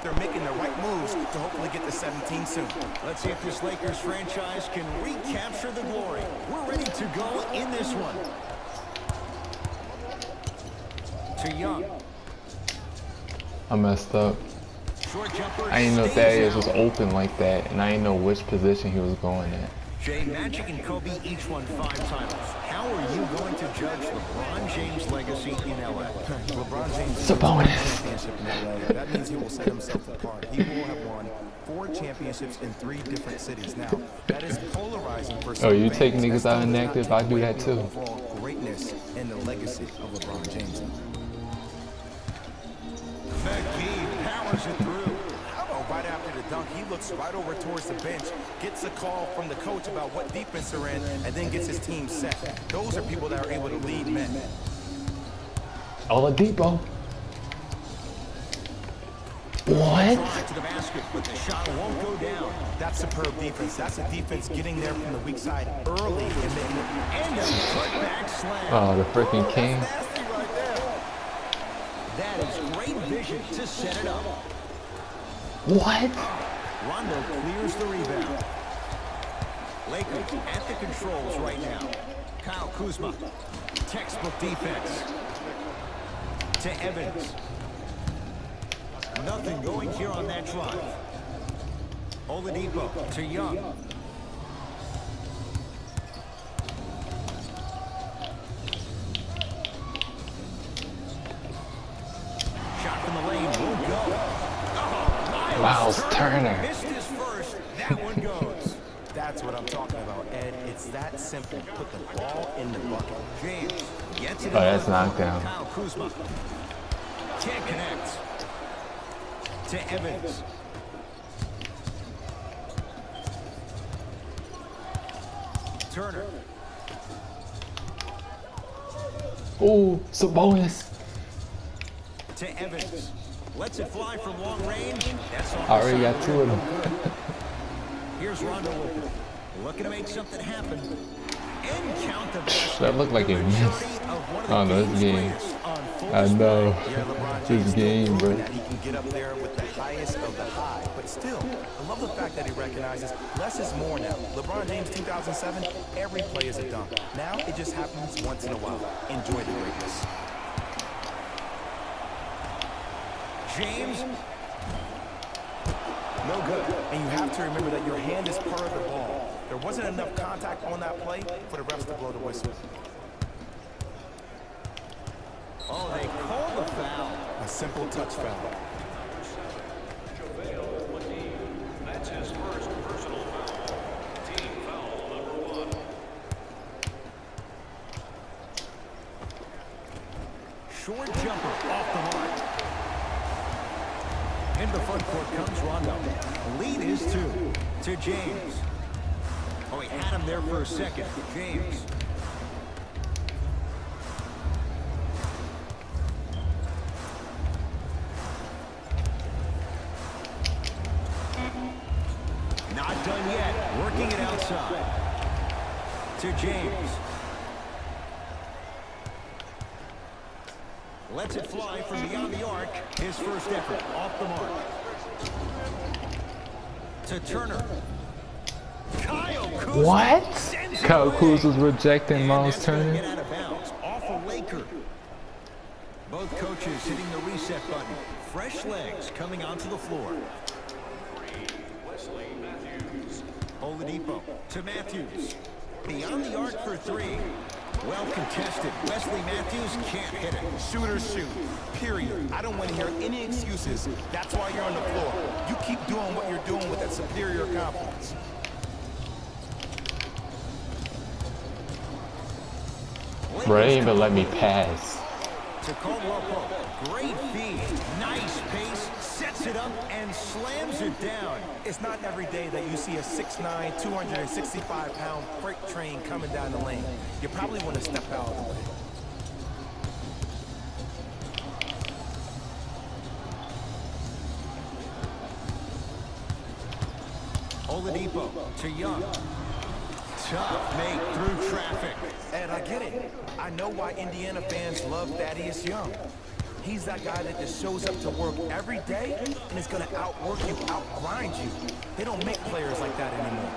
they're making the right moves to hopefully get to 17 soon. Let's see if this Lakers franchise can recapture the glory. We're ready to go in this one. To Young. I messed up. I didn't know Thaddeus was open like that, and I didn't know which position he was going at. Jay, Magic and Kobe each won 5 titles. How are you going to judge LeBron James' legacy in LA? LeBron James Sabonis. championship in LA. That means he will set himself apart. He will have won 4 championships in 3 different cities. Now, that is polarizing for some Oh, you fans. take niggas out inactive? I do that too. Overall greatness and the legacy of LeBron James. McGee powers it through. Right after the dunk, he looks right over towards the bench, gets a call from the coach about what defense they're in, and then gets his team set. Those are people that are able to lead men. Oladipo. What? To the basket, but the shot won't go down. That's superb defense. That's a defense getting there from the weak side early and making it. And a putback slam. Oh, the freaking king. Nasty right there. That is great vision to set it up. What? Rondo clears the rebound. Lakers at the controls right now. Kyle Kuzma. Textbook defense. To Evans. Nothing going here on that drive. Oladipo to Young. Shot from the lane won't go. Miles Turner. Missed his first. That one goes. That's what I'm talking about, Ed. It's that simple. Put the ball in the bucket. James gets it. Oh, that's knocked down. Kyle Kuzma can't connect. To Evans. Turner. Ooh, Sabonis. To Evans. Lets it fly from long range. That's off I already got 2 of them. Here's Rondo looking to make something happen. And count the basket. That looked like a miss. Oh no, this game. I know. This game, bro. That he can get up there with the highest of the high. But still, I love the fact that he recognizes less is more now. LeBron James 2007, every play is a dunk. Now it just happens once in a while. Enjoy the greatness. James. No good. And you have to remember that your hand is part of the ball. There wasn't enough contact on that play for the refs to blow the whistle. Oh, they call the foul. A simple touch foul. That's his first personal foul. Team foul number 1. Short jumper off the mark. In the front court comes Rondo. Lead is 2 to James. Oh, he had him there for a second. James. Not done yet. Working it outside. To James. Lets it fly from beyond the arc. His first effort off the mark. To Turner. Kyle Kuzma. What? Kyle Kuzma was rejecting Miles Turner. Get out of bounds. Off a Laker. Both coaches hitting the reset button. Fresh legs coming onto the floor. Oladipo to Matthews. Beyond the arc for 3. Well contested. Wesley Matthews can't hit it. Shooters shoot. Period. I don't want to hear any excuses. That's why you're on the floor. You keep doing what you're doing with that superior confidence. Bro, they didn't even let me pass. To Caldwell Pope. Great feed. Nice pace. Sets it up and slams it down. It's not every day that you see a 6'9", 265-pound freight train coming down the lane. You probably want to step out of the way. Oladipo to Young. Tough make through traffic. And I get it. I know why Indiana fans love Thaddeus Young. He's that guy that just shows up to work every day and is going to outwork you, outgrind you. They don't make players like that anymore.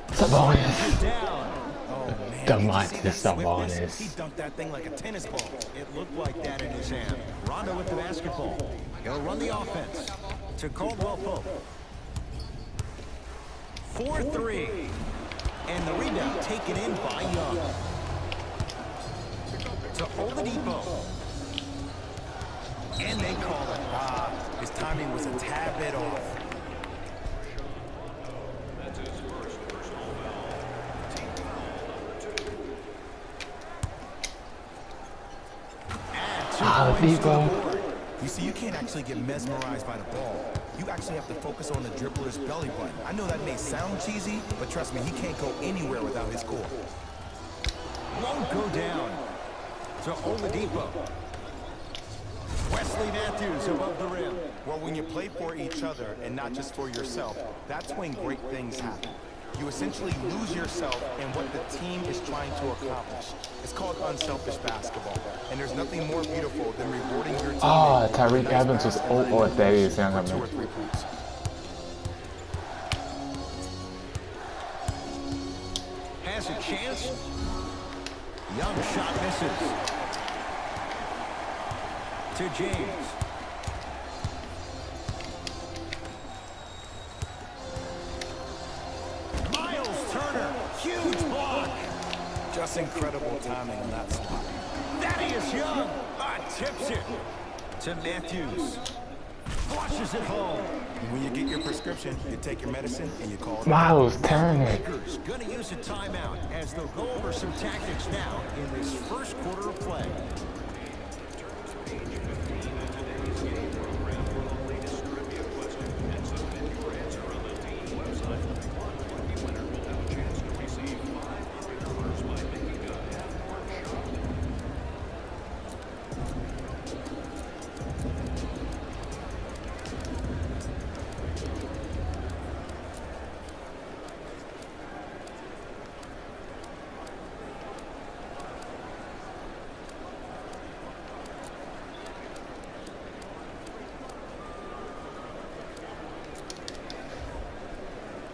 Sabonis. Down. Oh, man. Demontis Did you see that Sabonis. swiftness? He dunked that thing like a tennis ball. It looked like that in his hand. Rondo with the basketball. He'll run the offense to Caldwell Pope. 4-3. And the rebound taken in by Young. To Oladipo. And they call it. His timing was a tad bit off. That's his first personal foul. Team foul number 2. Oladipo. You see, you can't actually get mesmerized by the ball. You actually have to focus on the dribbler's belly button. I know that may sound cheesy, but trust me, he can't go anywhere without his core. Won't go down. To Oladipo. Wesley Matthews above the rim. Well, when you play for each other and not just for yourself, that's when great things happen. You essentially lose yourself in what the team is trying to accomplish. It's called unselfish basketball, and there's nothing more beautiful than rewarding your team. Oh, Tyreek Evans was or Thaddeus Young. I 2 or mean. 3 points. Has a chance. Young shot misses. To James. Miles Turner. Huge block. Just incredible timing on that spot. Thaddeus Young. Tips it. To Matthews. Flushes it home. When you get your prescription, you take your medicine and you call it. Miles Turner. Lakers going to use a timeout as they'll go over some tactics now in this first quarter of play.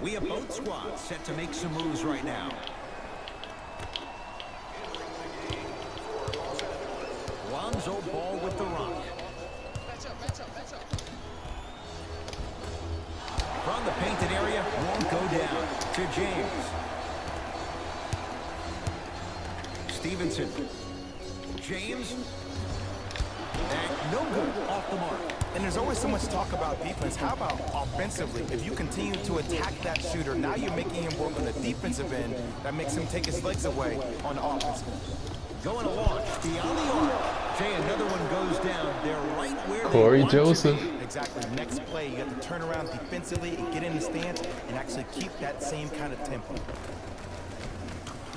We have both squads set to make some moves right now. Lonzo Ball with the rock. From the painted area, won't go down. To James. Stevenson. James. And no good. Off the mark. And there's always so much talk about defense. How about offensively? If you continue to attack that shooter, now you're making him work on the defensive end. That makes him take his legs away on the offensive end. Going to launch beyond the arc. Jay, another one goes down. They're right where Corey they want Joseph. to be. Exactly. Next play, you have to turn around defensively and get in the stance and actually keep that same kind of tempo.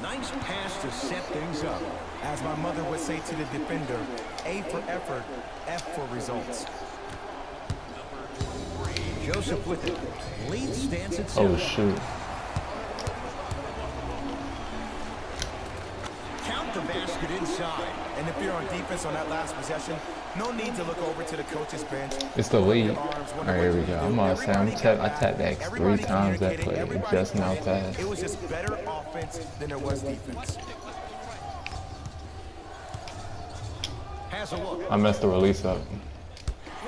Nice pass to set things up. As my mother would say to the defender, A for effort, F for results. Joseph with it. Lead stance at Oh 7. shoot. Count the basket inside. And if you're on defense on that last possession, no need to look over to the coach's bench. It's the lead. Alright, here we go. I'm gonna say I tapped X 3 times that play. It just now passed. It was just better offense than there was defense. Has a look. I messed the release up.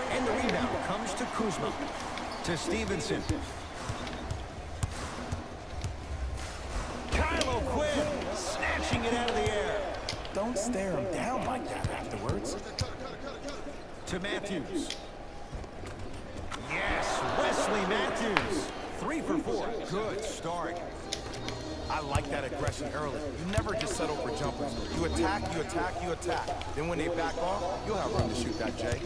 And the rebound comes to Kuzma. To Stevenson. Kylo Quinn snatching it out of the air. Don't stare him down like that afterwards. To Matthews. Yes, Wesley Matthews. 3 for 4. Good start. I like that aggression early. You never just settle for jumpers. You attack, you attack, you attack. Then when they back off, you'll have room to shoot that, Jay.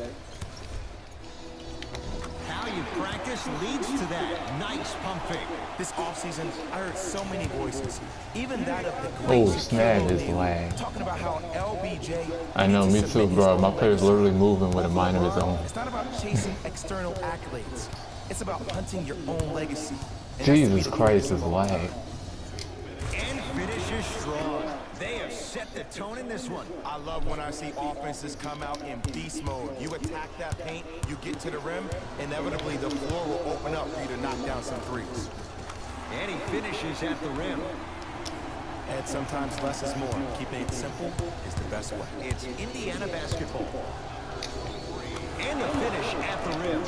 How you practice leads to that. Nice pump fake. This offseason, I heard so many voices. Even that of the Oh, great snap, Shaquille his O'Neal, lag. talking about how LBJ I know, me too, bro. My player's literally moving with a mind of his own. It's not about chasing external accolades. It's about hunting your own legacy. And that's to me Jesus the Christ, greatest his of all lag. time. And finishes strong. They have set the tone in this one. I love when I see offenses come out in beast mode. You attack that paint, you get to the rim, inevitably the floor will open up for you to knock down some threes. And he finishes at the rim. And sometimes less is more. Keeping it simple is the best way. It's Indiana basketball. And the finish at the rim.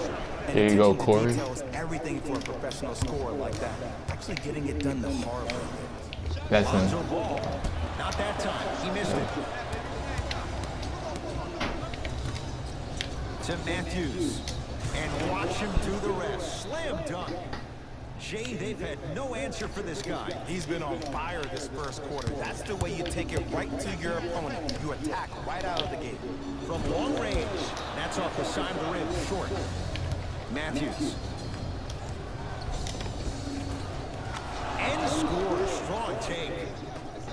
And Here you go, attention to Corey. detail is everything for a professional scorer like that. Actually getting it done the hard way. That's Lonzo him. Ball. Not that time. He missed it. To Matthews. And watch him do the rest. Slam dunk. Jay, they've had no answer for this guy. He's been on fire this first quarter. That's the way you take it right to your opponent. You attack right out of the gate. From long range. That's off the side of the rim. Short. Matthews. And scores. Strong take.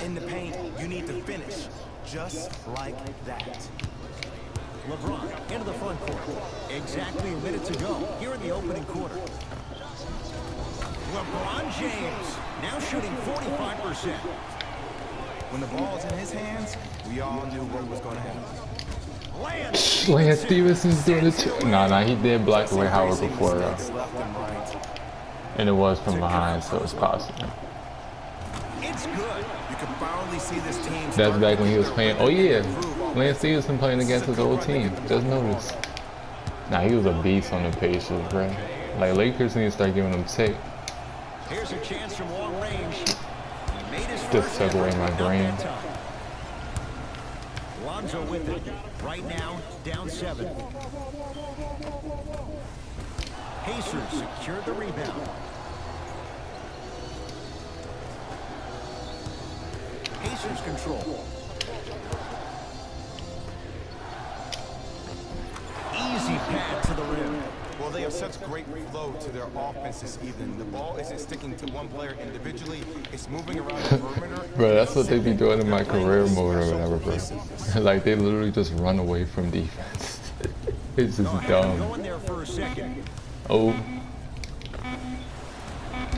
In the paint, you need to finish just like that. LeBron into the front court. Exactly a minute to go here in the opening quarter. LeBron James now shooting 45%. When the ball's in his hands, we all knew what was going to happen. Lance Stevenson's doing it too. Nah, he did block away Howard before, though. Left and right. And it was from behind, so it's possible. It's good. You can finally see this team. That's back when he was playing. Oh, yeah. Lance Stevenson playing against his old team. Just noticed. Nah, he was a beast on the Pacers, bro. Like, Lakers need to start giving him tick. Here's a chance from long range. He made his Just first took away effort, my not brain. that time. Lonzo with it. Right now, down 7. Pacers secured the rebound. Pacers control. Easy pad to the rim. Well, they have such great flow to their offense this evening. The ball isn't sticking to one player individually. It's moving around the perimeter. Bro, that's what they be doing in my career mode or whatever, bro. Like, they literally just run away from defense. It's just dumb. Going there for a second. Oh,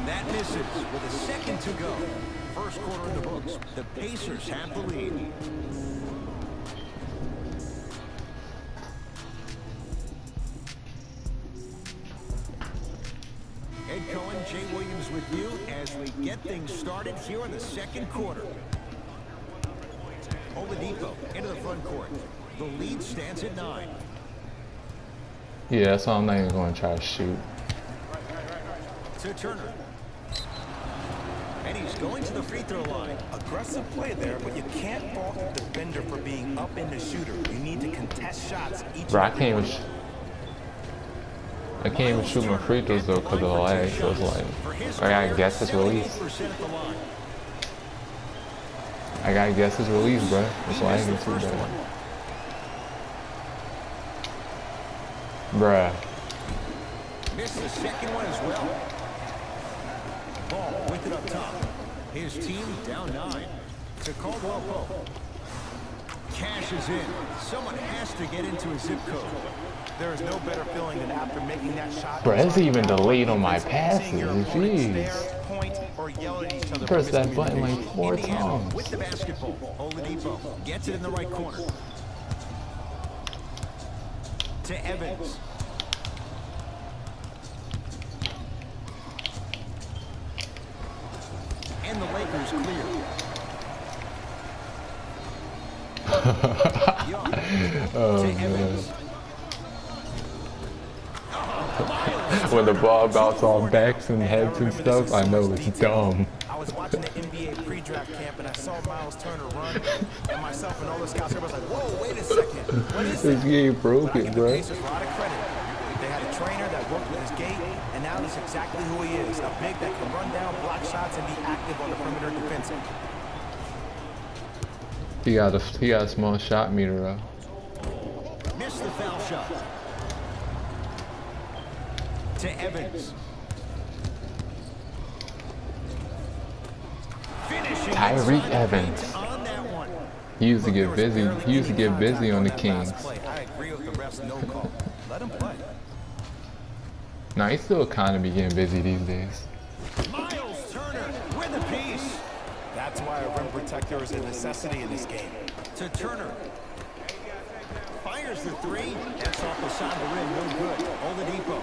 That misses with a second to go. First quarter in the books. The Pacers have the lead. Ed Cohen, Jay Williams with you as we get things started here in the second quarter. Oladipo into the front court. The lead stands at 9. yeah, that's why I'm not even going to try to shoot. To Turner. And he's going to the free throw line. Aggressive play there, but you can't fault the defender for being up in the shooter. You need to contest shots each Bro, I and can't every even I can't even shoot my free throws though because of the lag, so it's like, I gotta guess his release. I gotta guess his release, bro. It's lagging too bad. Bruh. Missed the second one as well. Ball with it up top. His team down 9. To Caldwell Pope. Cashes in. Someone has to get into a zip code. There is no better feeling than after making that shot. Bro, it's even delayed on my passes. Seeing your opponent Jeez. stare, point, or yell at each other. Press for that button like miscommunication. 4 Indiana times. with the basketball. Oladipo gets it in the right corner. To Evans. And the Lakers clear. Young to Evans. When the ball bounces off backs and heads and stuff, I know it's dumb. I was watching the NBA pre-draft camp and I saw Miles Turner run, and myself and all the scouts, everybody was like, "Whoa, wait a second, what is This that?" game broke But I it, give the bro. Pacers a lot of credit. They had a trainer that worked with his gait, and now that's exactly who he is. A big that can run down, block shots, and be active on the perimeter defensive. He got a small shot meter though. Missed the foul shot. To Evans. Finishing Tyreek inside the Evans. paint on that one. He used to get busy. He used to get busy on the Kings. I agree with the ref's no call. Let him play. Nah, he still kind of be getting busy these days. Miles Turner with a piece. That's why a rim protector is a necessity in this game. To Turner. Fires the three. That's off the side of the rim. No good. Oladipo.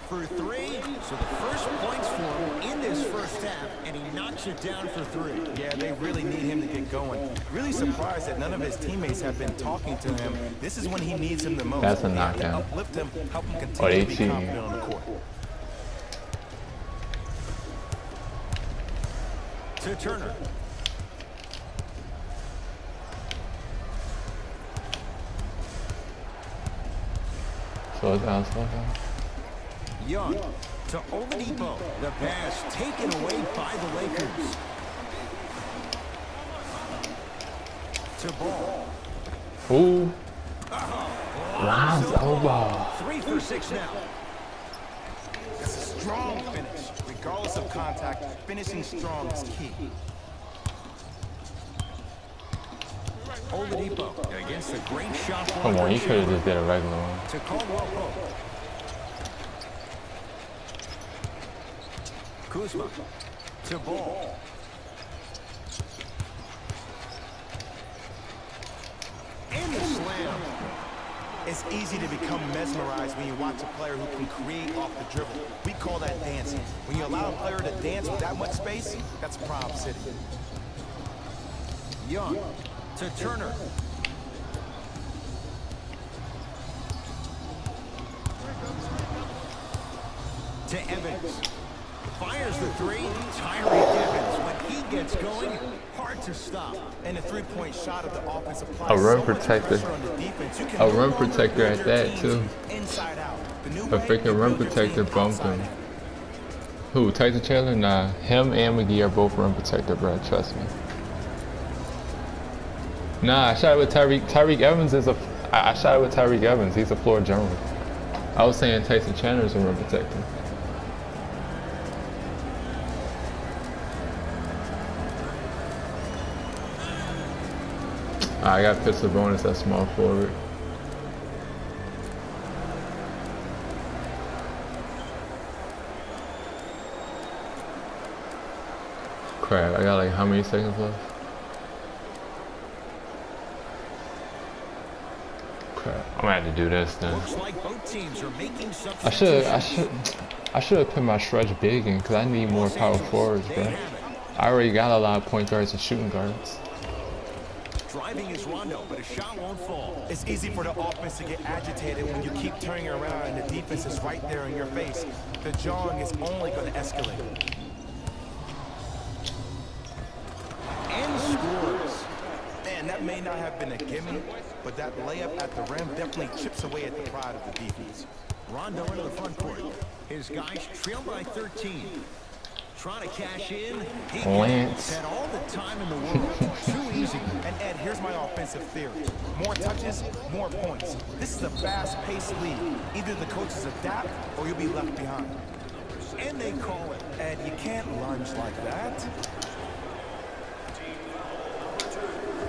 For three. So the first points for him in this first half, and he knocks it down for three. Yeah, they really need him to get going. Really surprised that none of his teammates have been talking to him. This is when he needs him the most. That's a They have to knockdown. uplift him, help him Oh, continue they to be cheating. confident on the court. To Turner. Slow it down, slow it down. Young to Oladipo. The pass taken away by the Lakers. To Ball. Ooh. Lonzo Ball. 3 for 6 now. It's a strong finish. Regardless of contact, finishing strong is key. Oladipo against a great shot. Come on, you could have just did a regular one. To Caldwell Pope. Kuzma to Ball. And the slam. It's easy to become mesmerized when you watch a player who can create off the dribble. We call that dancing. When you allow a player to dance with that much space, that's Prob City. Young to Turner. To Evans. Fires the three. Tyreek Evans, when he gets going, hard to stop. And the three-point shot of the offense applies A rim so much protector. pressure on the defense. You can A no rim longer protector build at your that, teams too. Inside out. The new A way, freaking you rim build your protector team bumped outside him. out. Who? Tyson Chandler? Nah. Him and McGee are both rim protector, bro. Trust me. Nah, I shot it with Tyreek. Tyreek Evans is a. I shot it with Tyreek Evans. He's a floor general. I was saying Tyson Chandler is a rim protector. I got pissed Sabonis at small forward. Crap, I got like how many seconds left? Crap, I'm gonna have to do this then. Looks like both teams are making I should have put my stretch big in because I need more power forwards, bro. I already got a lot of point guards and shooting guards. Driving is Rondo, but a shot won't fall. It's easy for the offense to get agitated when you keep turning around and the defense is right there in your face. The jawing is only going to escalate. And scores. Man, that may not have been a gimme, but that layup at the rim definitely chips away at the pride of the defense. Rondo into the front court. His guys trail by 13. Trying to cash in. He Lance. had all the time in the world. Too easy. And Ed, here's my offensive theory. More touches, more points. This is a fast-paced league. Either the coaches adapt or you'll be left behind. And they call it. Ed, you can't lunge like that.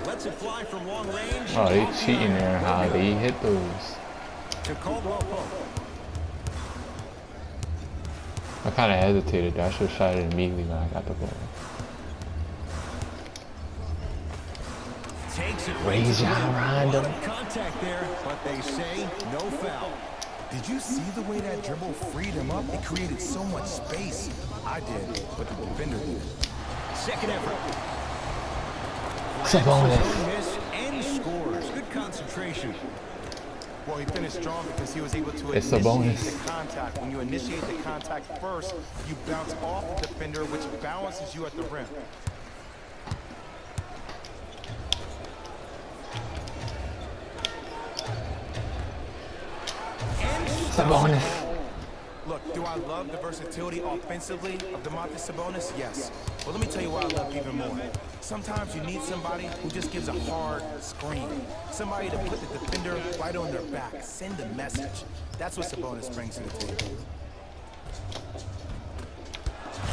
Lets it fly from long range. Oh, they cheating there, how they hit those. To Caldwell Pope. I kind of hesitated though. I should have shot it immediately when I got the ball. Takes it. Raise right Rondo. to the rim. A lot of contact there, but they say no foul. Did you see the way that dribble freed him up? It created so much space. I did, but the defender did. Second effort. Sabonis. Zone miss and scores. Good concentration. Well, he finished strong because he was able to It's a initiate bonus. the contact. When you initiate the contact first, you bounce off the defender, which balances you at the rim. Sabonis. Look, do I love the versatility offensively of Domantas Sabonis? Yes. But let me tell you what I love even more. Sometimes you need somebody who just gives a hard screen. Somebody to put the defender right on their back. Send a message. That's what Sabonis brings to the table.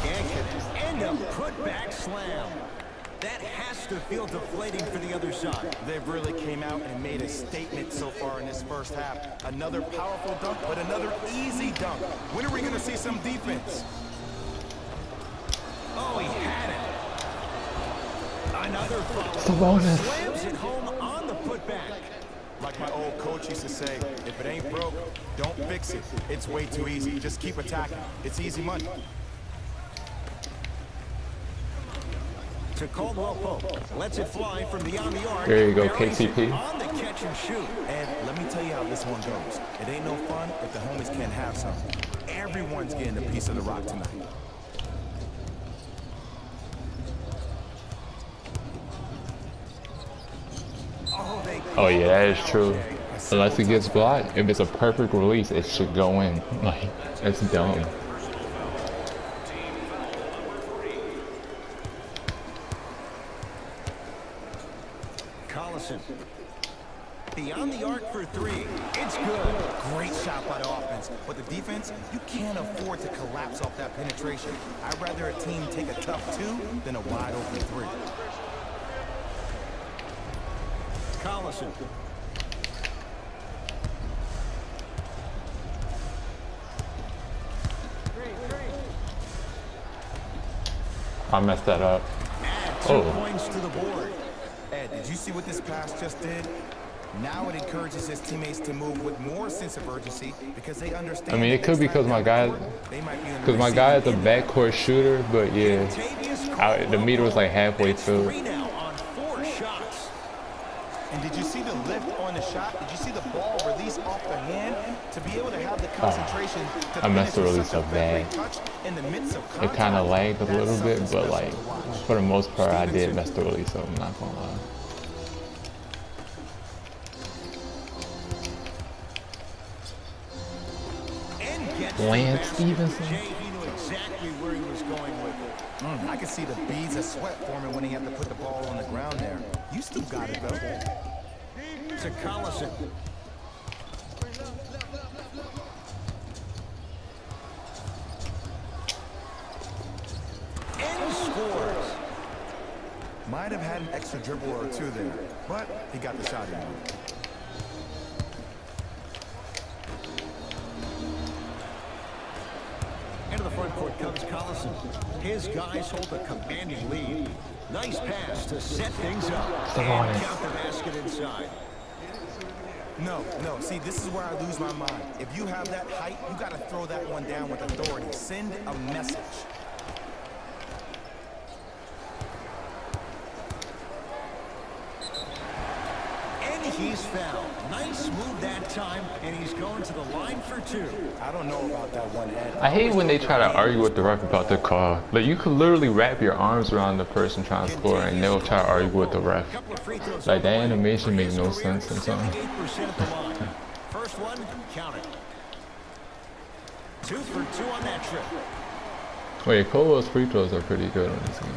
Can't connect. And a put-back slam. That has to feel deflating for the other side. They've really came out and made a statement so far in this first half. Another powerful dunk, but another easy dunk. When are we going to see some defense? Oh, he had it. Another Sabonis. slams it home on the putback. Like my old coach used to say, if it ain't broke, don't fix it. It's way too easy. Just keep attacking. It's easy money. To Caldwell Pope. Lets it fly from beyond the arc. There you go, Buries it KCP. on the catch and shoot. And let me tell you how this one goes. It ain't no fun if the homies can't have some. Everyone's getting a piece of the rock tonight. Oh yeah, that is true. Unless it gets blocked, if it's a perfect release, it should go in. Like, it's dumb. Collison. Beyond the arc for three. It's good. Great shot by the offense, but the defense, you can't afford to collapse off that penetration. I'd rather a team take a tough two than a wide open three. Collison. I messed that up. Add 2 Oh. points to the board. Ed, did you see what this pass just did? Now it encourages his teammates to move with more sense of urgency because they understand. I mean, it could be because my guy, they might be on the because my guy is a receiving end. backcourt shooter, but yeah, the meter was like halfway It's through. 3 now on 4 shots. And did you see the lift on the shot? Did you see the ball release off the hand? To be able to have the concentration to I messed the finish with release such a up feathery bad. touch in the midst of It kind of contact, lagged a that's little bit, something but like, special to watch. for the most part, I did Stevenson. mess the release up, I'm not gonna lie. And gets the Lance basket. Stevenson. Jay, he knew exactly where he was going with it. I could see the beads of sweat forming when he had to put the ball on the ground there. You still got it, though. To Collison. And scores. Might have had an extra dribble or two there, but he got the shot in. Into the front court comes Collison. His guys hold a commanding lead. Nice pass to set things up. Sabonis. And count the basket inside. No, see, this is where I lose my mind. If you have that height, you got to throw that one down with authority. Send a message. And he's fouled. Nice move that time, and he's going to the line for 2. I don't know about that one, Ed. I hate when they try to argue with the ref about the call. Like, you could literally wrap your arms around the person trying to score and they'll try to argue with the ref. Couple of free throws Like, on that the way. animation For makes his no career, sense sometimes. 78% at the line. First one, count it. 2 for 2 on that trip. Wait, Colo's free throws are pretty good on this game.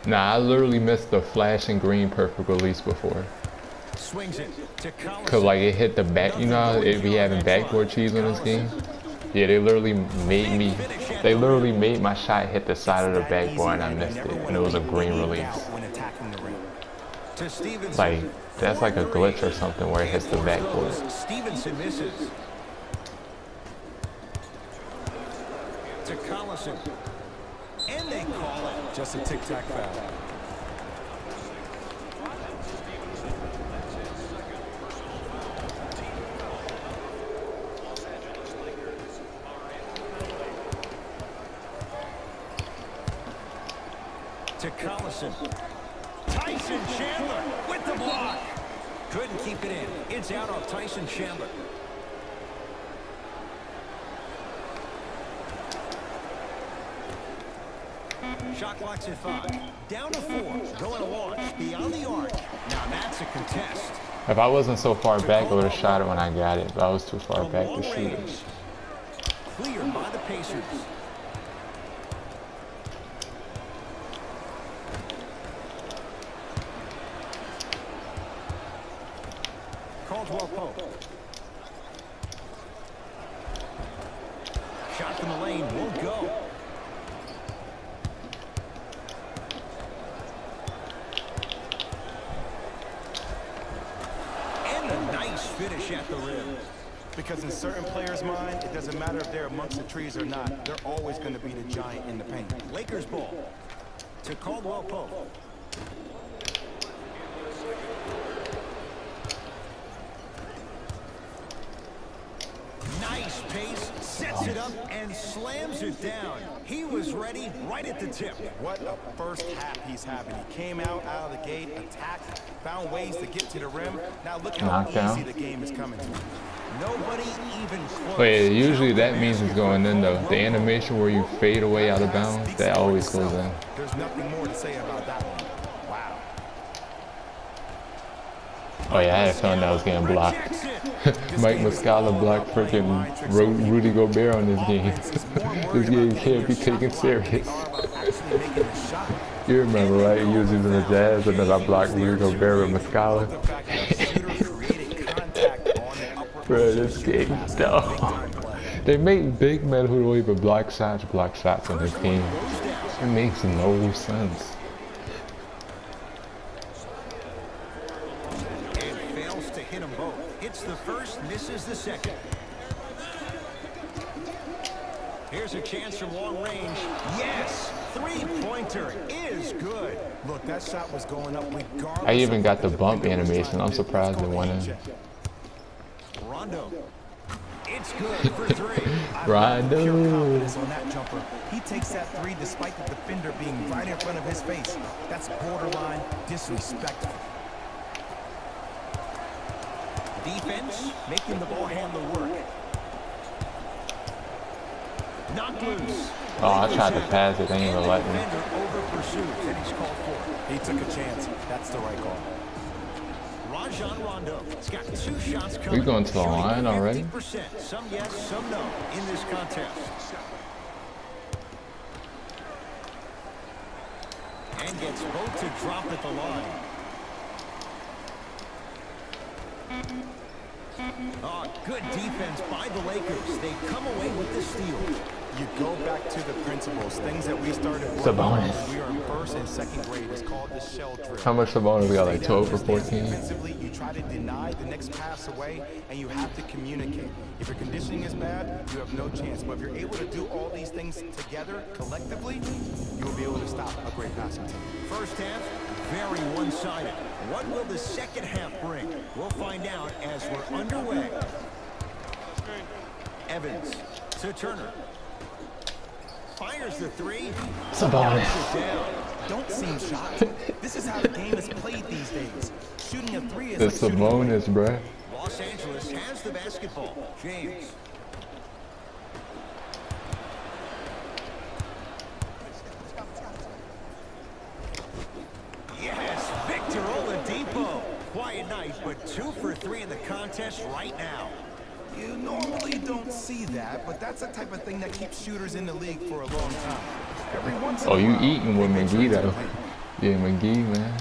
Nah, I literally missed the flashing green perfect release before. Swings it to Collison. Cause like it hit the back, you know how it be having backboard cheese on this game? Yeah, they literally made my shot hit the side of the backboard and I missed it. And it was a green release. When attacking the ring. To Stevenson. Like, that's like a glitch or something where it hits the backboard. Stevenson misses. To Collison. And they call it. Just a tic-tac foul. To Collison. Tyson Chandler with the block. Couldn't keep it in. It's out on Tyson Chandler. Shot clock's at 5. Down to 4. Going to launch. Beyond the arc. Now that's a contest. If I wasn't so far back, I would have shot it when I got it, but I was too far From back long to shoot it. range. Cleared by the Pacers. Caldwell Pope. Shot from the lane won't go. And a nice finish at the rim. Because in certain players' mind, it doesn't matter if they're amongst the trees or not. They're always going to be the giant in the paint. Lakers ball to Caldwell Pope. Nice pace, sets it up and slams it down. He was ready right at the tip. What a first half he's having. He came out of the gate, attacked, found ways to get to the rim. Now look how easy the game is coming to him. Nobody even close. Wait, usually that means it's going in though. The animation where you fade away out of bounds, that always goes in. There's nothing more to say about that one. Wow. Oh yeah, I had fun that I was getting blocked. Mike Muscala blocked freaking Rudy Gobert on this game. This game can't be taken serious. You remember, right? He was using the Jazz and then I blocked Rudy Gobert with Muscala. Bro, this game is dumb. They make big men who don't even block shots in this game. It makes no sense. And fails to hit them both. Hits the first, misses the second. Here's a chance from long range. Yes! Three-pointer is good. Look, that shot was going up regardless. I even got the bump animation. I'm surprised it went in. Rondo. It's good for three. Rondo. Pure confidence on that jumper. He takes that three despite the defender being right in front of his face. That's borderline disrespectful. Defense making the ball handler work. Knocked loose. Oh, I tried to pass it. They ain't even let me. Defender over pursuit, and he's called for. He took a chance. That's the right call. Rajon Rondo. He's got 2 shots coming. We going to the line already? 50%. Some yes, some no in this contest. And gets both to drop at the line. Oh, good defense by the Lakers. They come away with the steal. You go back to the principles, things that we started working Sabonis. on when we were in first and second grade. It's called the shell drill. How much Sabonis we got? Like 12 or 14? Defensively, you try to deny the next pass away, and you have to communicate. If your conditioning is bad, you have no chance. But if you're able to do all these things together, collectively, you will be able to stop a great passing team. First half, very one-sided. What will the second half bring? We'll find out as we're underway. Evans to Turner. Fires the three. Sabonis. Don't seem shocked. This is how the game is played these days. Shooting a three is The like shooting a Sabonis, bruh. Los Angeles has the basketball. James. Yes, Victor Oladipo. Quiet night, but 2 for 3 in the contest right now. You normally don't see that, but that's the type of thing that keeps shooters in the league for a long time. Every once in Oh, a you while, eating with they McGee venture into though. the paint. Yeah, McGee, man.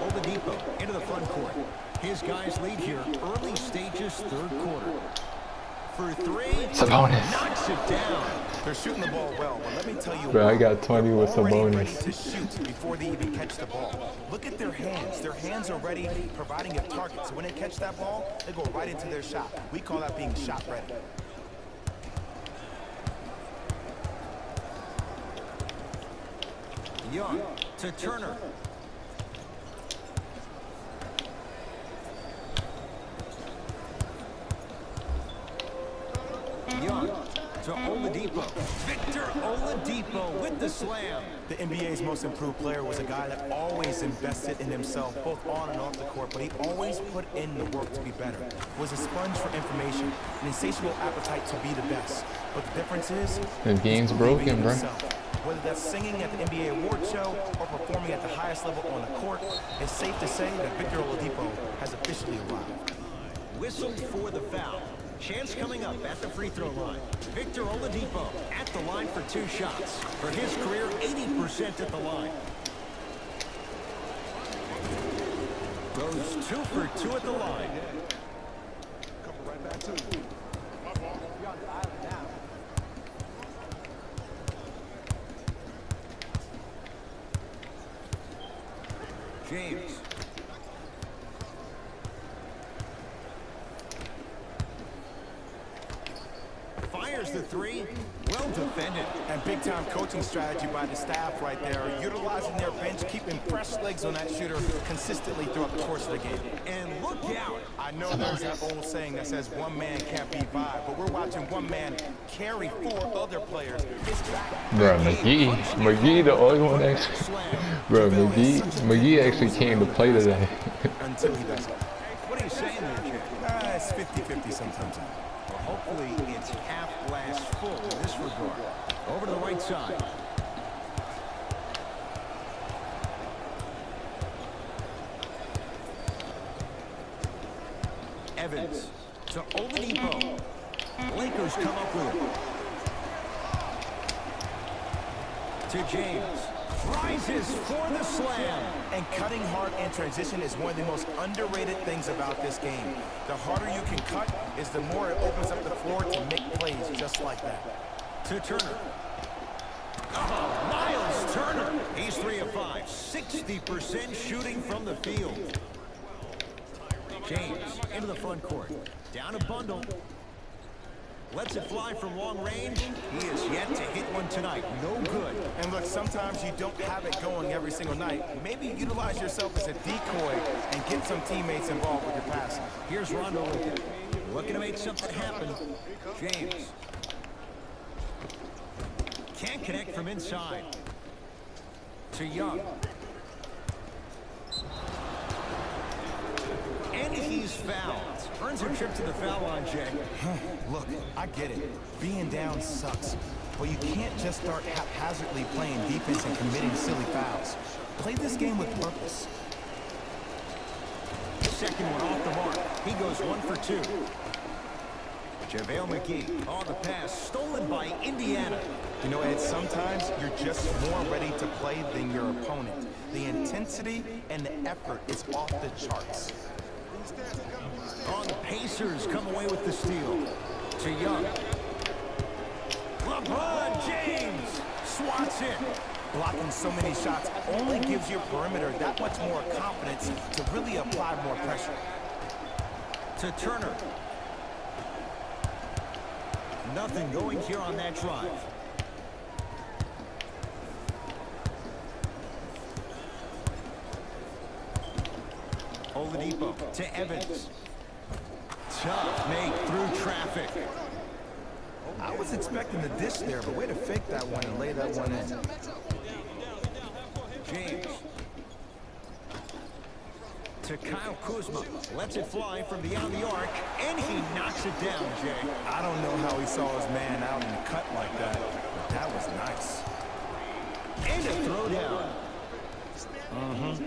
Oladipo into the front court. His guys lead here early stages, third quarter. For 3, Sabonis. knocks it down. They're shooting the ball well, but let me tell you Bro, I what, got 20 with they're already ready Sabonis. to shoot before they even catch the ball. Look at their hands. Their hands are ready, providing a target. So when they catch that ball, they go right into their shot. We call that being shot ready. Young to Turner. Young to Oladipo. Victor Oladipo with the slam. The NBA's most improved player was a guy that always invested in himself, both on and off the court, but he always put in the work to be better. Was a sponge for information, an insatiable appetite to be the best. But the difference is, This game's he's believing broken, in bro. himself. Whether that's singing at the NBA award show or performing at the highest level on the court, it's safe to say that Victor Oladipo has officially arrived. Whistled for the foul. Chance coming up at the free throw line. Victor Oladipo at the line for 2 shots. For his career, 80% at the line. Goes 2 for 2 at the line. James. There's the three. Well defended. And big-time coaching strategy by the staff right there, utilizing their bench, keeping fresh legs on that shooter consistently throughout the course of the game. And look out. I know there's that old saying that says one man can't beat five, but we're watching one man carry 4 other players. Bro, McGee, the only one actually. Bro, McGee actually came to play today. Until he doesn't. What are you saying there, Jay? It's 50-50 sometimes. Well, hopefully it's half glass full in this regard. Over to the right side. Evans to Oladipo. Lakers come up with it. To James. Rises for the slam. And cutting hard in transition is one of the most underrated things about this game. The harder you can cut is the more it opens up the floor to make plays just like that. To Turner. Oh, Miles Turner. He's 3 of 5. 60% shooting from the field. James into the front court. Down a bundle. Lets it fly from long range. He is yet to hit one tonight. No good. And look, sometimes you don't have it going every single night. Maybe utilize yourself as a decoy and get some teammates involved with your passing. Here's Rondo with it. Looking to make something happen. James. Can't connect from inside. To Young. And he's fouled. Earns a trip to the foul line, Jay. Look, I get it. Being down sucks. But you can't just start haphazardly playing defense and committing silly fouls. Play this game with purpose. Second one off the mark. He goes 1 for 2. JaVale McGee on the pass. Stolen by Indiana. You know, Ed, sometimes you're just more ready to play than your opponent. The intensity and the effort is off the charts. Oh, the Pacers come away with the steal. To Young. LeBron James swats it. Blocking so many shots only gives your perimeter that much more confidence to really apply more pressure. To Turner. Nothing going here on that drive. Oladipo to Evans. Tough make through traffic. I was expecting the dish there, but way to fake that one and lay that one in. James. To Kyle Kuzma. Lets it fly from beyond the arc, and he knocks it down, Jay. I don't know how he saw his man out in the cut like that, but that was nice. And a throwdown.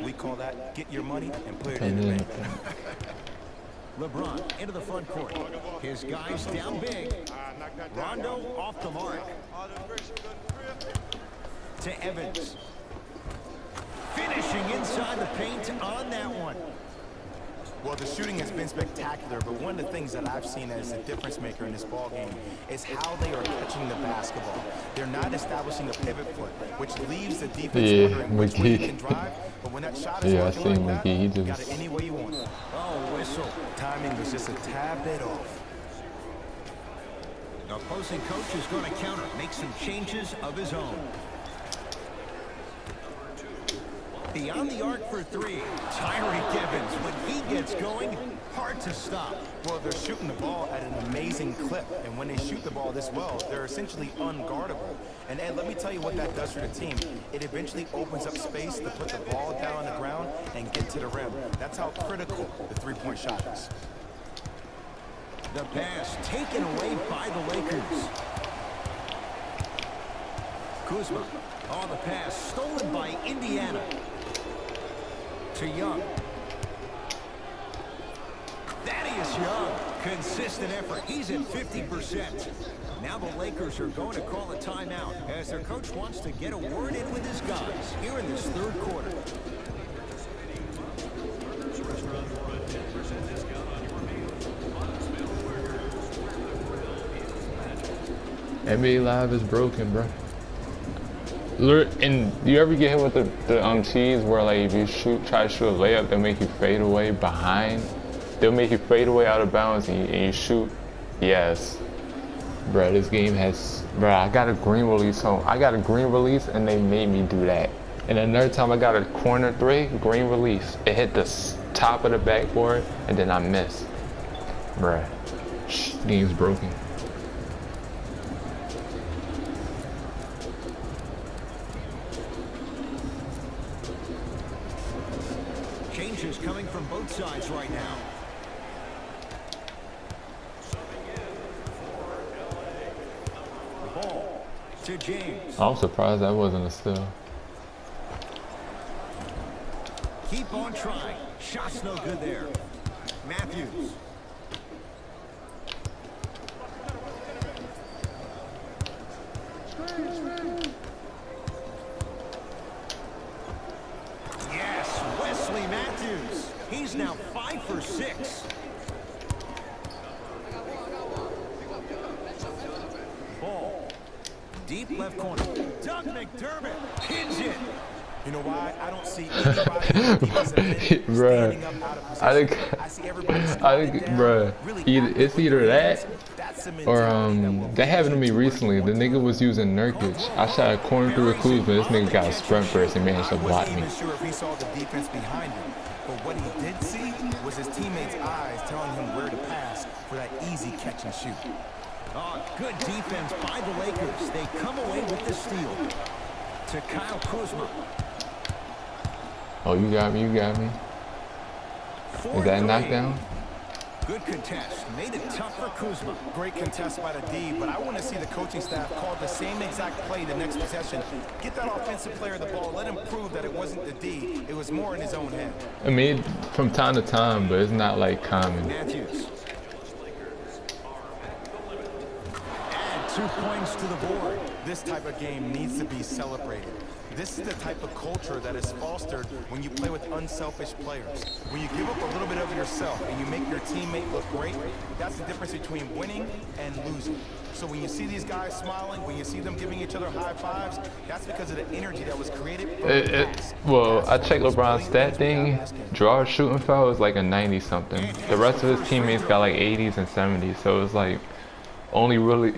We call that get your money and put it in the bank. LeBron into the front court. His guys down big. Rondo off the mark. To Evans. Finishing inside the paint on that one. Well, the shooting has been spectacular, but one of the things that I've seen as a difference maker in this ball game is how they are catching the basketball. They're not establishing a pivot foot, which leaves the defense wondering which way you can drive. But when that shot is working like that, you got it any way you want. Oh, whistle. Timing was just a tad bit off. The opposing coach is going to counter, make some changes of his own. Beyond the arc for 3. Tyreke Evans, when he gets going, hard to stop. Well, they're shooting the ball at an amazing clip, and when they shoot the ball this well, they're essentially unguardable. And Ed, let me tell you what that does for the team. It eventually opens up space to put the ball down on the ground and get to the rim. That's how critical the three-point shot is. The pass taken away by the Lakers. Kuzma on the pass, stolen by Indiana. To Young. Thaddeus Young, consistent effort. He's at 50%. Now the Lakers are going to call a timeout as their coach wants to get a word in with his guys here in this third quarter. NBA Live is broken, bro. And do you ever get hit with the tees where, like, if you try to shoot a layup, they'll make you fade away behind? They'll make you fade away out of bounds and you shoot? Yes. Bruh, this game has, bruh, I got a green release home. I got a green release and they made me do that. And another time I got a corner three, green release. It hit the top of the backboard and then I missed. Bruh, game's broken. Changes coming from both sides right now. Ball to James. I'm surprised that wasn't a steal. Keep on trying. Shot's no good there. Matthews. Yes, Wesley Matthews. He's now 5 for 6. Ball. Deep left corner. Doug McDermott pins it. You know why? I don't see anybody standing up out of position. I see everybody bruh, it's either that or that happened to me recently. The nigga was using Nurkic. I shot a corner through a Kuzma. This nigga got a sprint burst and managed to block me. I wasn't even sure if he saw the defense behind him, but what he did see was his teammates' eyes telling him where to pass for that easy catch and shoot. Oh, good defense by the Lakers. They come away with the steal. To Kyle Kuzma. Oh, you got me, you got me. Is that a knockdown? Good contest. Made it tough for Kuzma. Great contest by the D, but I want to see the coaching staff call the same exact play the next possession. Get that offensive player the ball. Let him prove that it wasn't the D. It was more in his own head. I mean, from time to time, but it's not like common. Matthews. Add 2 points to the board. This type of game needs to be celebrated. This is the type of culture that is fostered when you play with unselfish players. When you give up a little bit of yourself and you make your teammate look great, that's the difference between winning and losing. So when you see these guys smiling, when you see them giving each other high fives, that's because of the energy that was created. Well, I checked LeBron's stat thing. Draw shooting foul is like a 90-something. The rest of his teammates got like 80s and 70s. So it's like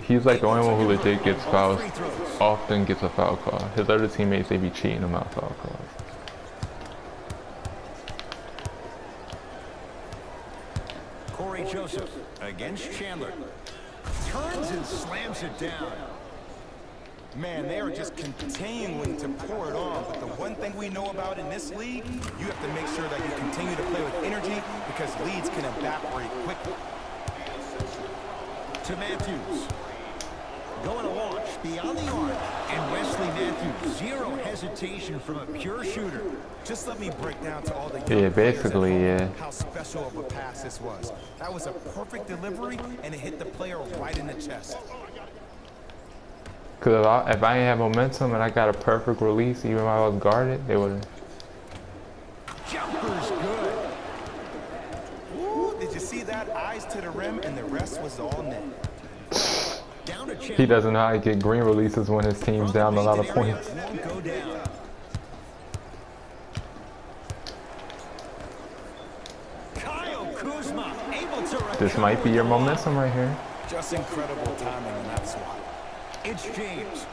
he's like the only one who legit gets fouls, often gets a foul call. His other teammates, they be cheating him out foul calls. Corey Joseph against Chandler. Turns and slams it down. Man, they are just continuing to pour it on. But the one thing we know about in this league, you have to make sure that you continue to play with energy because leads can evaporate quickly. To Matthews. Going to launch beyond the arc. And Wesley Matthews, zero hesitation from a pure shooter. Just let me break down to all the Yeah, basically, yeah. how special of a pass this was. That was a perfect delivery, and it hit the player right in the chest. Because if I didn't have momentum and I got a perfect release, even while I was guarded, they would have. Jumper's good. Ooh, did you see that? Eyes to the rim, and the rest was all net. Down to He doesn't know how to get green releases when his team's down a lot of points. Won't go down. Kyle Kuzma able to This might be your momentum right here. Just incredible timing on that swat. It's James.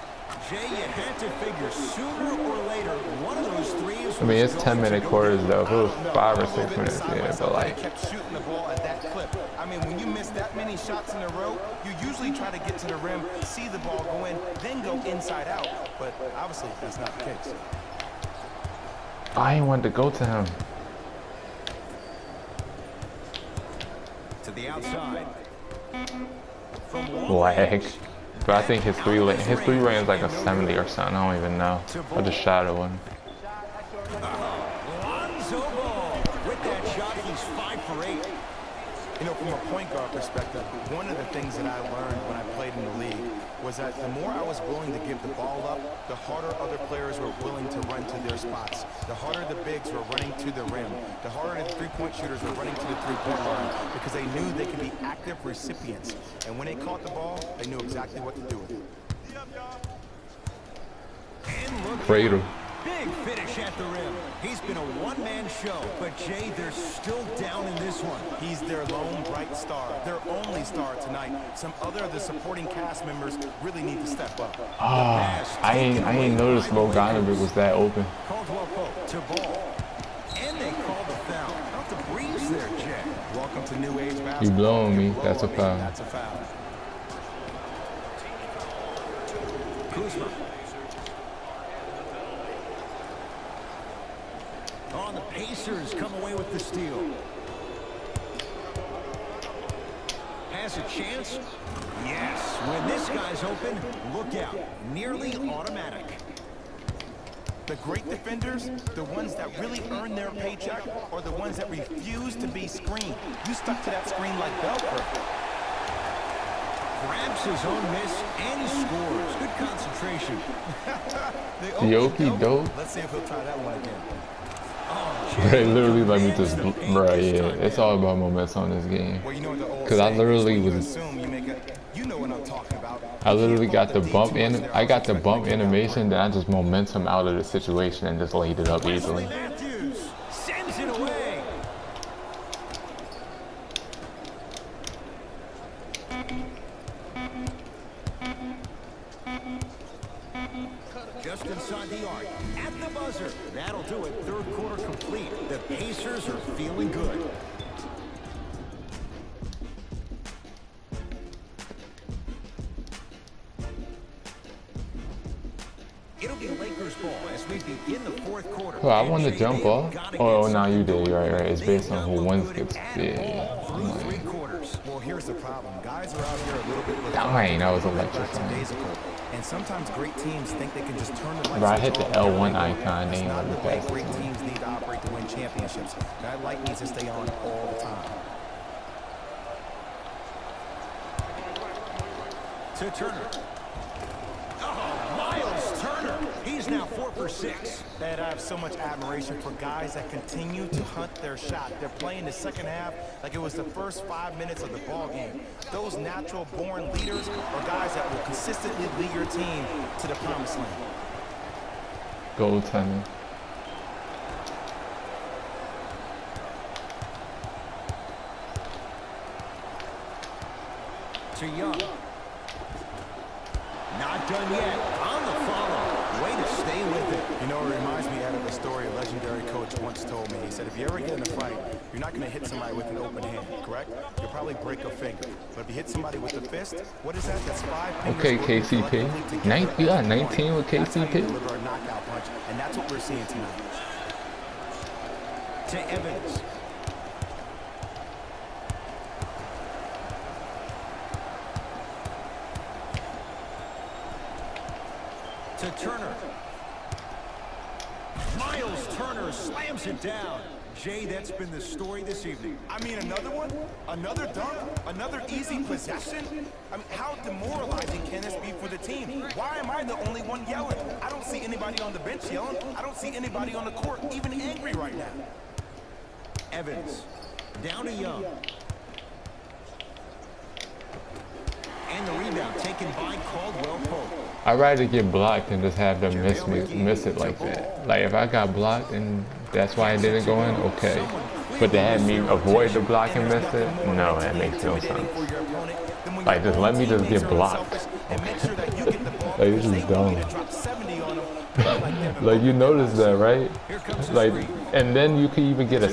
Jay, you had to figure sooner or later one of those threes. I mean, it's 10-minute quarters though. If it was 5 or 6 minutes, yeah, but like. Kept shooting the ball at that clip. I mean, when you miss that many shots in a row, you usually try to get to the rim, see the ball go in, then go inside out. But obviously, that's not the case. I ain't want to go to him. To the outside. From Lag. But I think his three range is like a 70 or something. I don't even know. I just shot at one. Lonzo Ball. With that shot, he's 5 for 8. You know, from a point guard perspective, one of the things that I learned when I played in the league was that the more I was willing to give the ball up, the harder other players were willing to run to their spots. The harder the bigs were running to the rim. The harder the three-point shooters were running to the three-point line because they knew they could be active recipients. And when they caught the ball, they knew exactly what to do with it. Cradle. Big finish at the rim. He's been a one-man show, but Jay, they're still down in this one. He's their lone bright star, their only star tonight. Some other of the supporting cast members really need to step up. I ain't noticed Bogdanovic was that open. Caldwell Pope to ball. And they call the foul. Off the breeze there, Jay. Welcome to new age basketball. You blowing me. You're That's a blowing me. foul. That's a foul. Kuzma. Oh, the Pacers come away with the steal. Has a chance? Yes. When this guy's open, look out. Nearly automatic. The great defenders, the ones that really earn their paycheck, or the ones that refuse to be screened. You stuck to that screen like Velcro. Grabs his own miss and scores. Good concentration. The okie doke. Let's see if he'll try that one again. They literally let me just, bruh, yeah. It's all about momentum on this game. Well, you know what the old Because I saying literally is, when you was, assume you make you know what I'm talking about. I literally You got the can't bump detours, in. they're I got also the trying bump to make it animation, then I just momentum out of the situation and just laid it up easily. Matthews sends it away. Just inside the arc, at the buzzer. That'll do it. Third quarter complete. The Pacers are feeling good. It'll be Lakers ball as we begin the fourth quarter. Oh, I want to jump off. Oh, no, you did. You're right. It's based on who wins gets. Yeah. Through three quarters. Well, here's the problem. Guys are out here a little bit. Dang, that was Back some electrifying. days ago. And sometimes great teams think they can just turn the lights Bro, I switch hit the off. L1 icon. They That's ain't not let me the way pass great this one. teams need to operate to win championships. That light needs to stay on all the time. To Turner. Oh, Miles Turner. He's now 4 for 6. And I have so much admiration for guys that continue to hunt their shot. They're playing the second half like it was the first 5 minutes of the ball game. Those natural-born leaders are guys that will consistently lead your team to the promised land. Goaltender. To Young. Not done yet. On the follow. Way to stay with it. You know, it reminds me of a story a legendary coach once told me. He said, if you ever get in a fight, you're not going to hit somebody with an open hand, correct? You'll probably break a finger. But if you hit somebody with a fist, what is that? That's 5 fingers. Okay, working KCP. collectively together. You got 19 with That's how you KCP? deliver a knockout punch, and that's what we're seeing tonight. To Evans. To Turner. Miles Turner slams it down. Jay, that's been the story this evening. I mean, another one? Another dunk? Another easy possession? I mean, how demoralizing can this be for the team? Why am I the only one yelling? I don't see anybody on the bench yelling. I don't see anybody on the court even angry right now. Evans. Down to Young. And the rebound taken by Caldwell Pope. I'd rather get blocked than just have them miss it like that. Like, if I got blocked and that's why I didn't go in, okay. But to have me avoid the block and miss it, no, that makes no sense. Like, just let me just get blocked. Like, this is dumb. Like, you notice that, right? Like, and then you can even get a...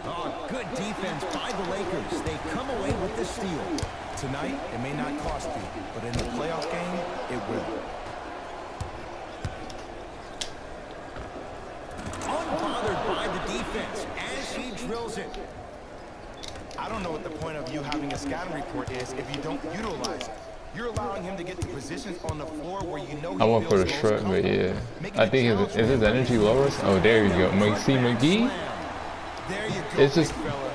Oh, good defense by the Lakers. They come away with the steal. Tonight, it may not cost you, but in the playoff game, it will. Unbothered by the defense as he drills it. I don't know what the point of you having a scouting report is if you don't utilize it. You're allowing him to get to positions on the floor where you know he I went for the feels short, most but yeah. comfortable. I think is his energy lower? Oh, there you go. See McGee? There you go, It's just... big fella.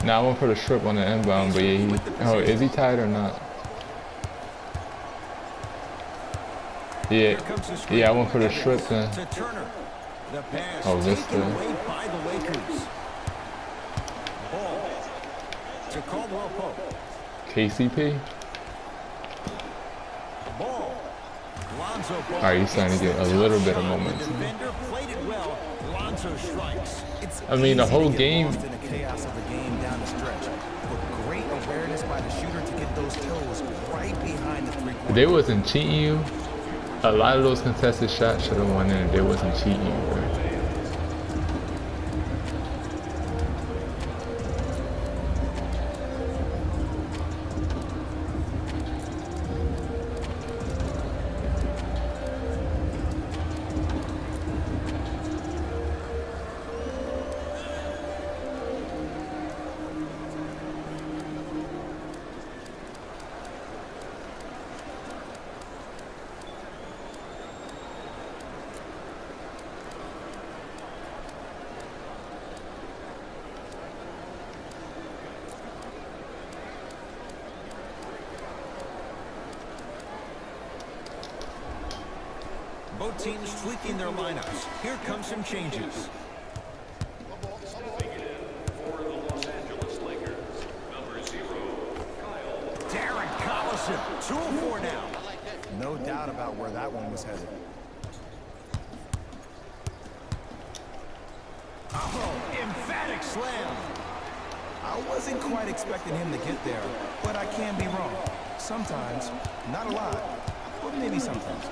Nah, I went for the strip on the inbound, but yeah, is he tired or not? Yeah, I went for the strip then. To Turner. The pass Oh, this taken thing. away by the Lakers. Ball to Caldwell Pope. KCP? Ball Lonzo Ball. Alright, he's starting to get a little bit of momentum. The defender played it well. Lonzo strikes. I mean, the easy whole to get game. lost in the chaos of the game down the stretch. But great awareness by the shooter to get those toes right behind the three-point. If they wasn't cheating you, a lot of those contested shots should have won in if they wasn't cheating you, bro. Both teams tweaking their lineups. Here come some changes. Stepping in for the Los Angeles Lakers, number 0, Kyle. Darren Collison, 2 of 4 now. No doubt about where that one was headed. Oh, emphatic slam. I wasn't quite expecting him to get there, but I can be wrong. Sometimes, not a lot, but maybe sometimes.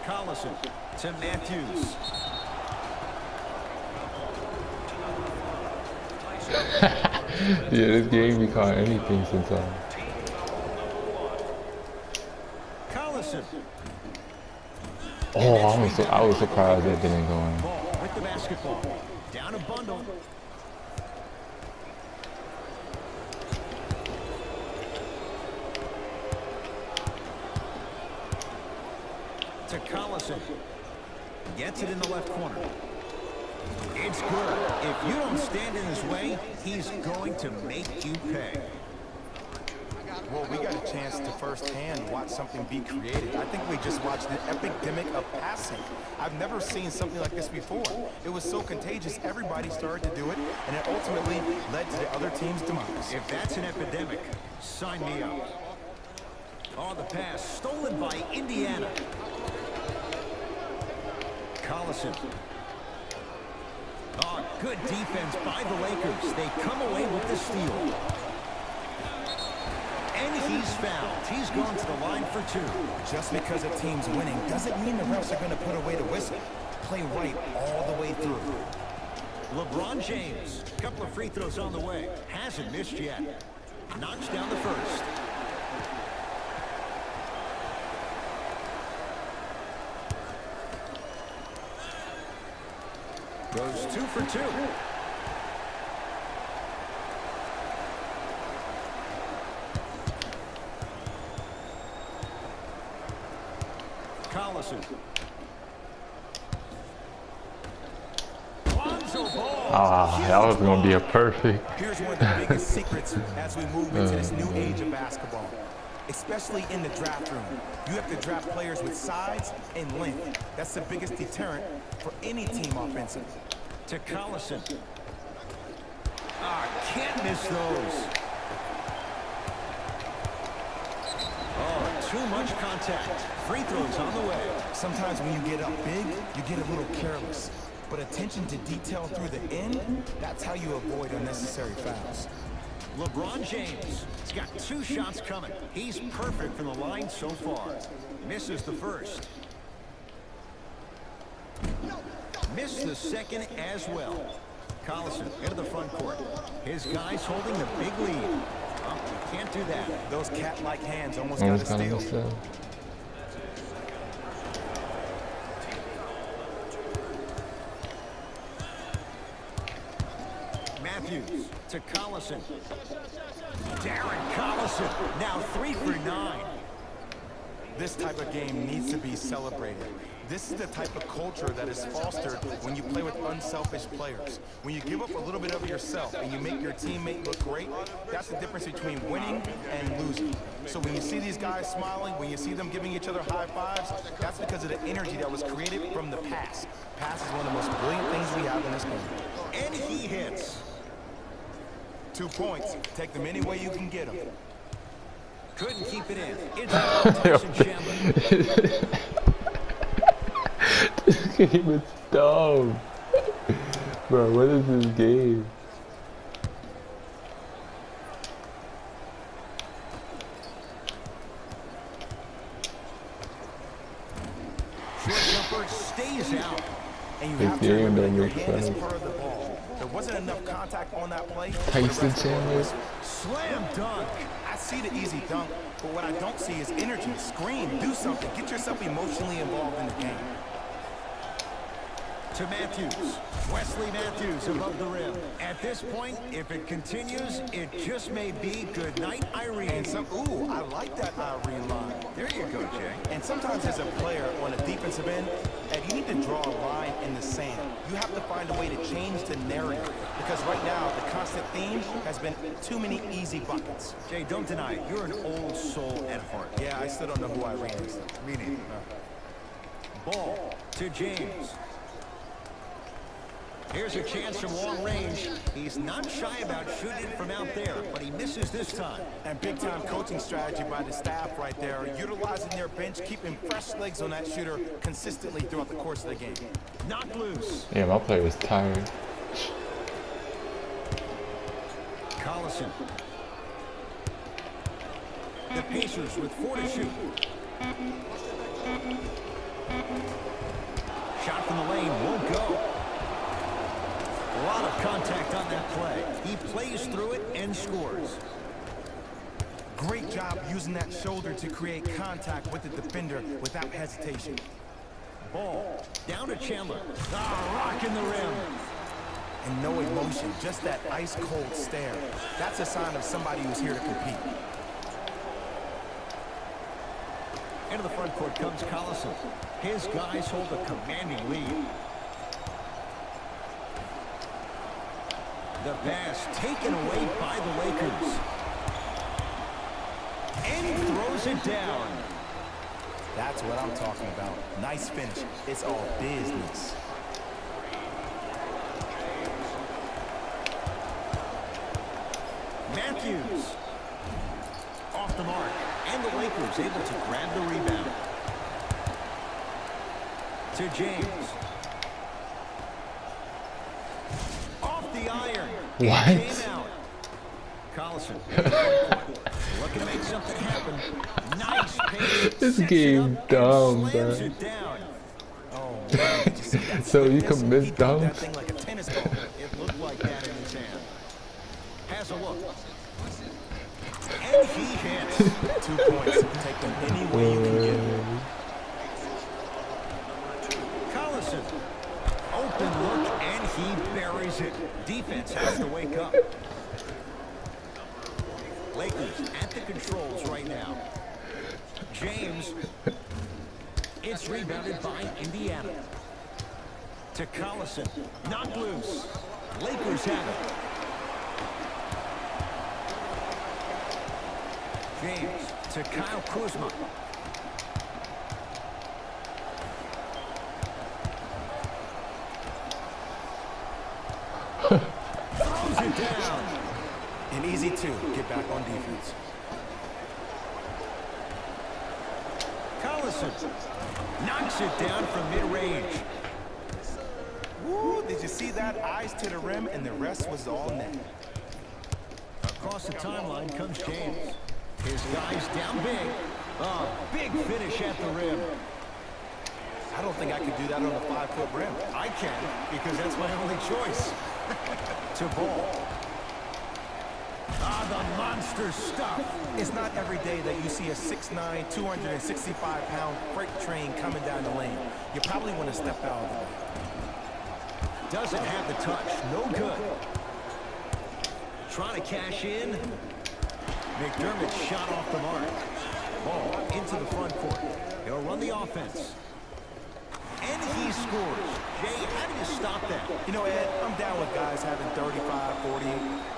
Collison to Matthews. Yeah, this game be called anything sometimes. Collison. Oh, I was surprised that didn't go in. Ball with the basketball. Down a bundle. To Collison. Gets it in the left corner. It's good. If you don't stand in his way, he's going to make you pay. Well, we got a chance to firsthand watch something be created. I think we just watched an epidemic of passing. I've never seen something like this before. It was so contagious, everybody started to do it, and it ultimately led to the other team's demise. If that's an epidemic, sign me up. Oh, the pass stolen by Indiana. Collison. Oh, good defense by the Lakers. They come away with the steal. And he's fouled. He's going to the line for 2. Just because a team's winning doesn't mean the refs are going to put away the whistle. Play right all the way through. LeBron James, a couple of free throws on the way. Hasn't missed yet. Knocks down the first. Goes 2 for 2. Collison. Lonzo Ball. Ah, that was gonna be a perfect. Here's one of the biggest secrets as we move into this new age of basketball. Especially in the draft room. You have to draft players with size and length. That's the biggest deterrent for any team offensively. To Collison. Ah, can't miss those. Oh, too much contact. Free throws on the way. Sometimes when you get up big, you get a little careless. But attention to detail through the end, that's how you avoid unnecessary fouls. LeBron James. He's got 2 shots coming. He's perfect from the line so far. Misses the first. Missed the second as well. Collison into the front court. His guys holding the big lead. Oh, you can't do that. Those cat-like hands almost got Almost a got steal. him still. Matthews to Collison. Darren Collison now 3 for 9. This type of game needs to be celebrated. This is the type of culture that is fostered when you play with unselfish players. When you give up a little bit of yourself and you make your teammate look great, that's the difference between winning and losing. So when you see these guys smiling, when you see them giving each other high fives, that's because of the energy that was created from the pass. Pass is one of the most brilliant things we have in this game. And he hits. 2 points. Take them any way you can get them. Couldn't keep it in. It's Tyson Chandler. This game is dumb. Bro, what is this game? Short jumper stays out. And you This have to game remember that don't your make hand is sense. part of the ball. There wasn't enough contact on that play. Tyson Chandler. Slam dunk. I see the easy dunk, but what I don't see is energy. Scream, do something. Get yourself emotionally involved in the game. To Matthews. Wesley Matthews above the rim. At this point, if it continues, it just may be good night, Irene. And ooh, I like that Irene line. There you go, Jay. And sometimes as a player on a defensive end, Ed, you need to draw a line in the sand. You have to find a way to change the narrative. Because right now, the constant theme has been too many easy buckets. Jay, don't deny it. You're an old soul at heart. Yeah, I still don't know who Irene is. Meaning. Ball to James. Here's a chance from long range. He's not shy about shooting it from out there, but he misses this time. And big-time coaching strategy by the staff right there, utilizing their bench, keeping fresh legs on that shooter consistently throughout the course of the game. Knocked loose. Yeah, my player was tired. Collison. The Pacers with 4 to shoot. Shot from the lane won't go. A lot of contact on that play. He plays through it and scores. Great job using that shoulder to create contact with the defender without hesitation. Ball down to Chandler. Rocking the rim. And no emotion, just that ice-cold stare. That's a sign of somebody who's here to compete. Into the front court comes Collison. His guys hold a commanding lead. The pass taken away by the Lakers. And he throws it down. That's what I'm talking about. Nice finish. It's all business. Matthews. Off the mark. And the Lakers able to grab the rebound. To James. Off the iron. What? It came out. Collison. Looking to make something happen. Nice pace. This Sets it game up dumb, and slams bro. it down. Oh, man. Did you see that? So you can miss He threw that dunks? thing like a tennis ball. It looked like that in his hand. Has a look. And he hits. 2 points. Take them any way you can get them. Collison. Open look, and he buries it. Defense has to wake up. Lakers at the controls right now. James. It's rebounded by Indiana. To Collison. Knocked loose. Lakers have it. James to Kyle Kuzma. Throws it down. An easy 2. Get back on defense. Collison knocks it down from mid-range. Woo, did you see that? Eyes to the rim, and the rest was all net. Across the timeline comes James. His guys down big. A big finish at the rim. I don't think I could do that on a 5-foot rim. I can, because that's my only choice. To Ball. The monster stuff. It's not every day that you see a 6'9", 265-pound freight train coming down the lane. You probably want to step out of the way. Doesn't have the touch. No good. Trying to cash in. McDermott shot off the mark. Ball into the front court. He'll run the offense. And he scores. Jay, how do you stop that? You know, Ed, I'm down with guys having 35, 40,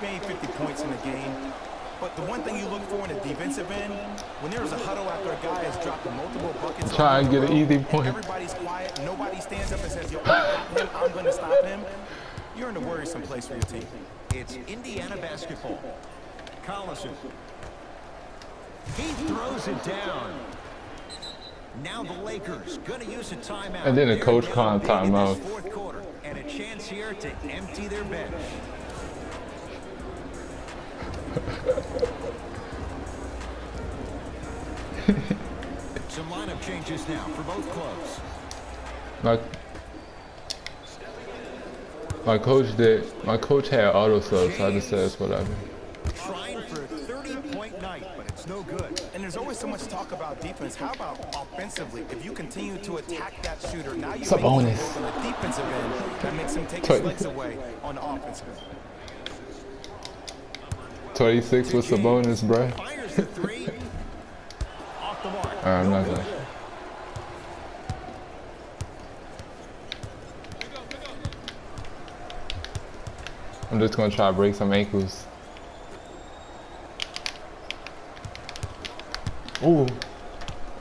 maybe 50 points in a game. But the one thing you look for in a defensive end, when there's a huddle after a guy has dropped multiple buckets, Try and get an easy point. everybody's quiet, nobody stands up and says, yo, I got him, I'm going to stop him. You're in a worrisome place for your team. It's Indiana basketball. Collison. He throws it down. Now the Lakers going to use a timeout. And then the They're coach down calling big in this timeout. fourth quarter, and a chance here to empty their bench. Some lineup changes now for both clubs. My coach had auto sub, so I just said it's whatever. Trying for a 30-point night, but it's no good. And there's always so much talk about defense. How about offensively? If you continue to attack that shooter, now you Sabonis. work on the defensive end that makes him take his legs away on the offensive end. 26 with Sabonis, bruh. Fires the three. Off the mark. I'm not gonna. I'm just gonna try to break some ankles. Ooh.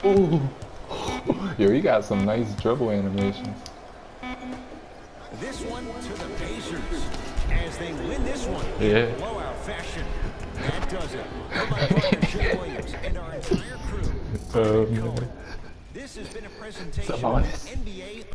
Ooh. Yo, you got some nice dribble animations. This one to the Pacers as they win this one Yeah. in blowout fashion. That does it. For my partner, Shea Williams, and our entire crew. Man. This has been a presentation of Sabonis. NBA